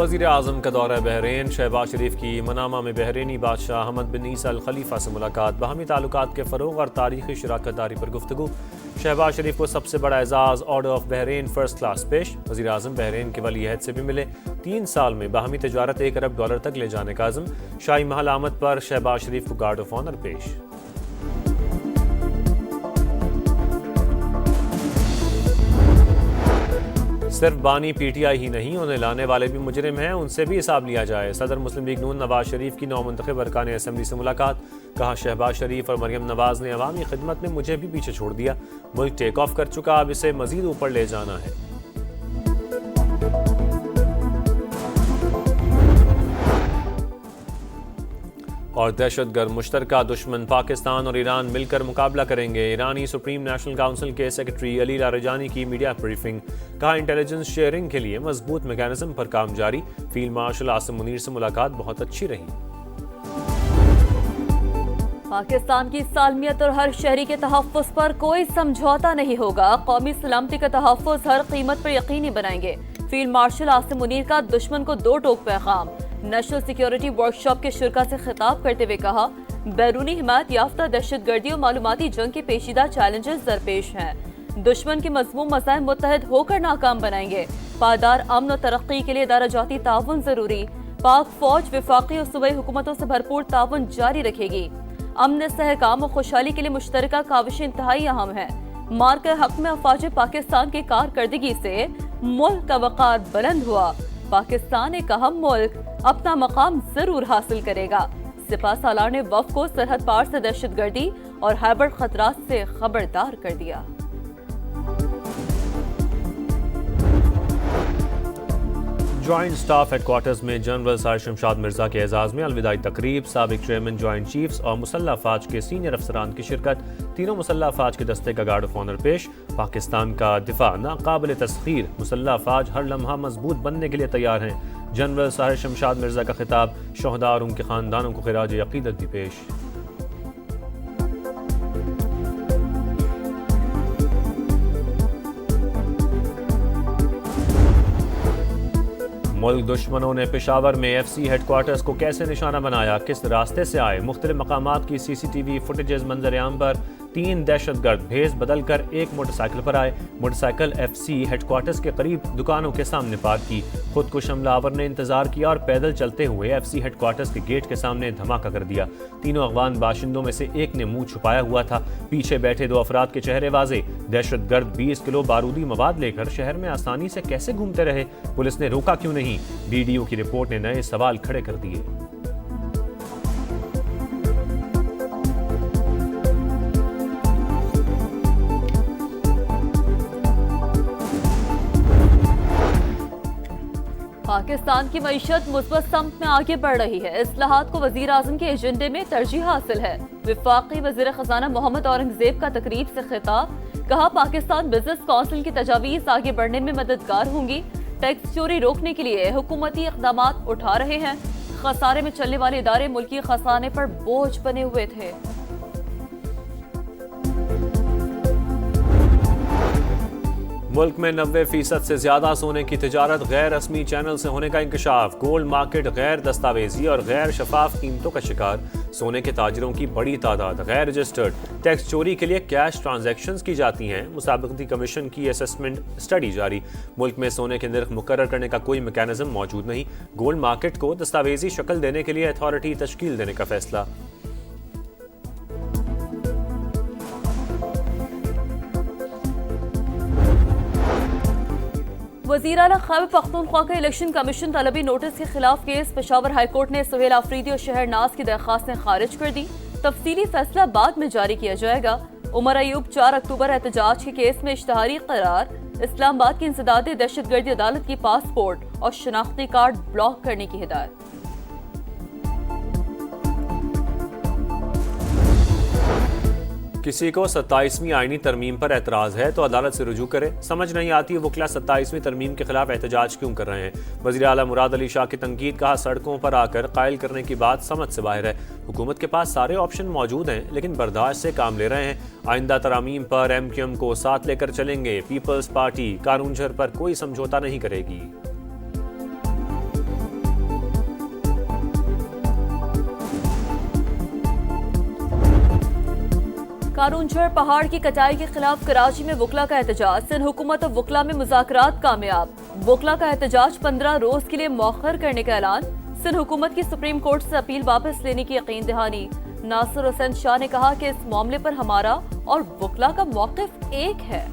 वज़ीर आज़म का दौरा बहरीन। शहबाज शरीफ की मनामा में बहरीनी बादशाह हमद बिन ईसा अल खलीफा से मुलाकात। बाहमी ताल्लुकात के फ़रोग़ और तारीख़ी शराकत दारी पर गुफ्तगू। शहबाज शरीफ को सबसे बड़ा एजाज़ order of Bahrain first class पेश। वज़ीर आज़म बहरीन के वली अहद से भी मिले। 3 साल में बाहमी तजारत $1 अरब तक ले जाने का अज़म। शाही महल आमद पर शहबाज शरीफ को गार्ड ऑफ ऑनर पेश। सिर्फ बानी PTI ही नहीं, उन्हें लाने वाले भी मुजरिम हैं, उनसे भी हिसाब लिया जाए। सदर मुस्लिम लीग नून नवाज शरीफ की नौमुंतखब अरकान असम्बली से मुलाकात। कहा, शहबाज शरीफ और मरियम नवाज ने अवामी खिदमत में मुझे भी पीछे छोड़ दिया। मुल्क टेक ऑफ कर चुका, अब इसे मजीद ऊपर ले जाना है। और दहशतगर्द मुश्तरका दुश्मन पाकिस्तान और ईरान मिलकर मुकाबला करेंगे। ईरानी सुप्रीम नेशनल काउंसिल के सेक्रेटरी अली लारिजानी की मीडिया ब्रीफिंग। कहा, इंटेलिजेंस शेयरिंग के लिए मजबूत मैकेनिज्म पर काम जारी। फील्ड मार्शल आसिम मुनीर से मुलाकात बहुत अच्छी रही। पाकिस्तान की सालमियत और हर शहरी के तहफ़्फ़ुज़ पर कोई समझौता नहीं होगा। कौमी सलामती का तहफ़्फ़ुज़ हर कीमत पर यकीनी बनाएंगे। फील्ड मार्शल आसिम मुनीर का दुश्मन को 2 टोक पैगाम। नेशनल सिक्योरिटी वर्कशॉप के शुरा से खिताब करते हुए कहा, बैरूनी हिमायत याफ्ता दहशतगर्दी और मालूमाती जंग के पेचीदा चैलेंजेस दरपेश हैं। दुश्मन के मज़मूम मसाइल मुत्तहद होकर नाकाम बनाएंगे। पायदार अमन और तरक्की के लिए दाराजाती ताउन जरूरी। पाक फौज विफाकी और सूबाई हुकूमतों से भरपूर ताउन जारी रखेगी। अमन सहकाम और खुशहाली के लिए मुश्तरका काविशें इंतहाई अहम है। मार के हक में अफवाज पाकिस्तान की कारकर्दगी से मुल्क का वक़ार बुलंद हुआ। पाकिस्तान एक अहम मुल्क अपना मकाम जरूर हासिल करेगा। सिपा सालार ने वफ़ को सरहद पार से दहशतगर्दी और हाइब्रिड खतरात से खबरदार कर दिया। जॉइंट स्टाफ हेडक्वार्टर्स में जनरल सर शमशाद मिर्जा के एजाज में अलविदाई तकरीब। साबिक चेयरमैन जॉइंट चीफ्स और मुसल्लह अफवाज के सीनियर अफसरान की शिरकत। तीनों मुसल्लह अफवाज के दस्ते का गार्ड ऑफ ऑनर पेश। पाकिस्तान का दिफा नाकाबिल तस्खीर। मुसल्लह अफवाज हर लम्हा मजबूत बनने के लिए तैयार हैं। जनरल सर शमशाद मिर्जा का खिताब। शोहदा और उनके खानदानों को खिराज अकीदत भी पेश। मुल्क दुश्मनों ने पेशावर में FC हेडक्वार्टर्स को कैसे निशाना बनाया, किस रास्ते से आए। मुख्तलिफ मकामात की CCTV फुटेजेस मंजर-ए-आम पर। 3 दहशतगर्द भेस बदल कर एक मोटरसाइकिल पर आए। मोटरसाइकिल FC हेडक्वार्टर्स के करीब दुकानों के सामने पार्क की। खुद को हमलावर ने इंतजार किया और पैदल चलते हुए FC हेडक्वार्टर्स के गेट के सामने धमाका कर दिया। तीनों अफगान बाशिंदों में से एक ने मुंह छुपाया हुआ था। पीछे बैठे 2 अफराद के चेहरे वाजे। दहशतगर्द 20 किलो बारूदी मवाद लेकर शहर में आसानी से कैसे घूमते रहे, पुलिस ने रोका क्यों नहीं। BDO की रिपोर्ट ने नए सवाल खड़े कर दिए। पाकिस्तान की मईशत मुस्बत समत में आगे बढ़ रही है। इस्लाहात को वजीर आजम के एजेंडे में तरजीह हासिल है। विफाकी वजीर खजाना मोहम्मद औरंगजेब का तकरीब से खिताब। कहा, पाकिस्तान बिजनेस काउंसिल की तजावीज आगे बढ़ने में मददगार होंगी। टैक्स चोरी रोकने के लिए हुकूमती इक़दाम उठा रहे हैं। खसारे में चलने वाले इदारे मुल्की खजाने पर बोझ बने हुए थे। मुल्क में 90% से ज्यादा सोने की तिजारत गैर रस्मी चैनल से होने का इंकशाफ। गोल्ड मार्केट गैर दस्तावेजी और गैर शफाफ कीमतों का शिकार। सोने के ताजरों की बड़ी तादाद गैर रजिस्टर्ड। टैक्स चोरी के लिए कैश ट्रांजैक्शंस की जाती हैं। मुसाबकती कमीशन की असेसमेंट स्टडी जारी। मुल्क में सोने के निर्ख मुकर्रर करने का कोई मैकेनिज्म मौजूद नहीं। गोल्ड मार्केट को दस्तावेजी शक्ल देने के लिए अथॉरिटी तश्कील देने का फैसला। वज़ीर आला खैबर पख्तूनख्वा का इलेक्शन कमीशन तलबी नोटिस के खिलाफ केस पेशावर हाईकोर्ट ने सुहेल आफरीदी और शहर नाज की दरख्वास्तें खारिज कर दी। तफसीली फैसला बाद में जारी किया जाएगा। उमर अयूब 4 अक्टूबर एहतजाज के केस में इश्तहारी करार। इस्लामाबाद की इंसदादी दहशतगर्दी अदालत की पासपोर्ट और शनाख्ती कार्ड ब्लॉक करने की हिदायत। किसी को 27वीं आईनी तरमीम पर एतराज़ है तो अदालत से रुजू करे। समझ नहीं आती वकला 27वीं तरमीम के खिलाफ एहतजाज क्यों कर रहे हैं। वज़ीर आला मुराद अली शाह की तनकीद। कहा, सड़कों पर आकर कायल करने की बात समझ से बाहर है। हुकूमत के पास सारे ऑप्शन मौजूद हैं लेकिन बर्दाश्त से काम ले रहे हैं। आइंदा तरामीम पर MQM को साथ लेकर चलेंगे। पीपल्स पार्टी कानून पर कोई समझौता नहीं करेगी। कानूनछड़ पहाड़ की कटाई के खिलाफ कराची में वकला का एहतजाज। सिंध हुकूमत और वकला में मुज़ाकरात कामयाब। वकला का एहतजाज 15 रोज के लिए मौखर करने का ऐलान। सिंध हुकूमत की सुप्रीम कोर्ट से अपील वापस लेने की यकीन दहानी। नासिर हुसैन शाह ने कहा कि इस मामले पर हमारा और वकला का मौक़िफ़ एक है।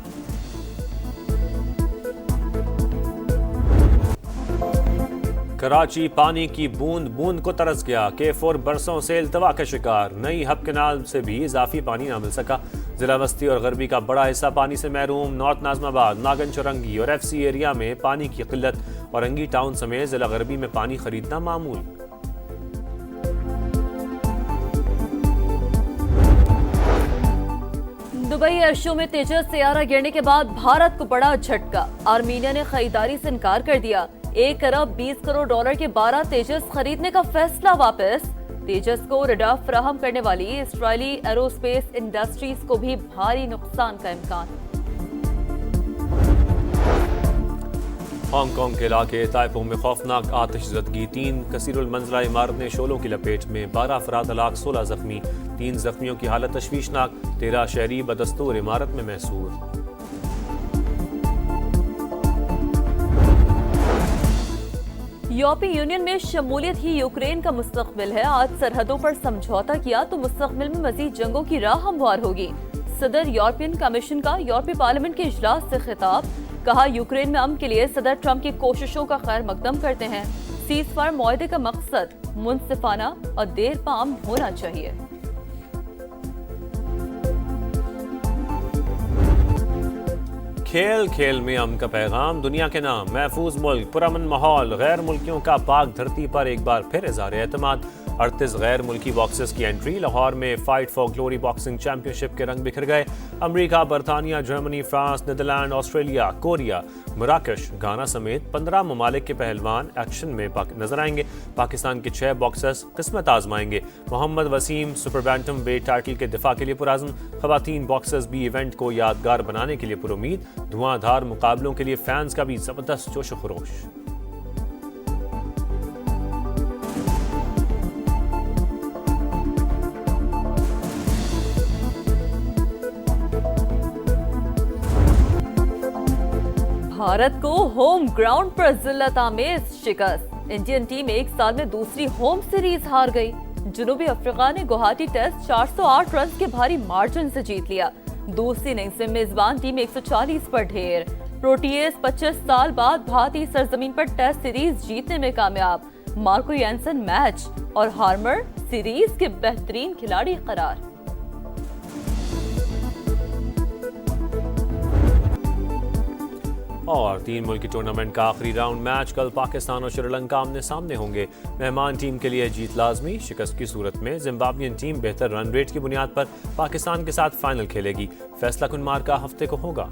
कराची पानी की बूंद बूंद को तरस गया। K4 बरसों से इल्तवा का शिकार। नई हब कैनाल से भी इजाफी पानी ना मिल सका। जिला वस्ती और गरबी का बड़ा हिस्सा पानी से महरूम। नॉर्थ नाजमाबाद, नागन चौरंगी और FC एरिया में पानी की किल्लत। औरंगी टाउन समेत जिला गरबी में पानी खरीदना मामूल। दुबई एयर शो में तेजस तैयारा गिरने के बाद भारत को बड़ा झटका। आर्मीनिया ने खरीदारी से इनकार कर दिया। 1 अरब 20 करोड़ डॉलर के 12 तेजस खरीदने का फैसला वापस। तेजस को रडार फराहम करने वाली इजरायली एरोस्पेस इंडस्ट्रीज को भी भारी नुकसान का इम्कान। हांगकांग के इलाके ताइपो में खौफनाक आतिशज़दगी। 3 कसीरुल मंजिला इमारतें शोलों की लपेट में। 12 अफराद हलाक, 16 जख्मी। 3 जख्मियों की हालत तशवीशनाक। 13 शहरी बदस्तूर इमारत में महसूर। यूरोपीय यूनियन में शमूलियत ही यूक्रेन का मुस्तकबिल है। आज सरहदों पर समझौता किया तो मुस्तकबिल में मजीद जंगों की राह हमवार होगी। सदर यूरोपियन कमीशन का यूरोपीय पार्लियामेंट के इजलास से खिताब। कहा, यूक्रेन में अमन के लिए सदर ट्रंप की कोशिशों का खैर मकदम करते हैं। सीज फायर मुआहदे का मकसद मुनसिफाना और देर पा अमन होना चाहिए। खेल खेल में अमन का पैगाम। दुनिया के नाम महफूज मुल्क, पुरअमन माहौल। गैर मुल्कियों का पाक धरती पर एक बार फिर इज़हार एतमाद। 38 गैर मुल्की बॉक्सर्स की एंट्री। लाहौर में fight for glory boxing championship के रंग बिखर गए। अमेरिका, बरतानिया, Germany, France, Netherland, Australia, Korea, मराकश, घाना समेत 15 ममालिक के पहलवान एक्शन में नजर आएंगे। पाकिस्तान के 6 बॉक्सर्स किस्मत आजमाएंगे। Mohammad Waseem super bantam weight title के दिफा के लिए पुराज़्म। खवातीन बॉक्सर्स भी इवेंट को यादगार बनाने के लिए पुरुमीद। धुआंधार मुकाबलों के लिए फैंस का भी जबरदस्त जोश व खरोश। भारत को होम ग्राउंड पर जिल्लत आमेज शिकस्त। इंडियन टीम 1 साल में दूसरी होम सीरीज हार गई। जनूबी अफ्रीका ने गुवाहाटी टेस्ट 408 रन के भारी मार्जिन से जीत लिया। दूसरी इनिंग्स में मेजबान टीम 140 पर ढेर। प्रोटीज 25 साल बाद भारतीय सरजमीन पर टेस्ट सीरीज जीतने में कामयाब। मार्को यानसन मैच और हार्मर सीरीज के बेहतरीन खिलाड़ी करार। और 3 मुल्की टूर्नामेंट का आखिरी राउंड मैच कल पाकिस्तान और श्रीलंका आमने सामने होंगे। मेहमान टीम के लिए जीत लाजमी। शिकस्त की सूरत में जिम्बाब्वियन टीम बेहतर रन रेट की बुनियाद पर पाकिस्तान के साथ फाइनल खेलेगी। फैसला कुन मार्का हफ्ते को होगा।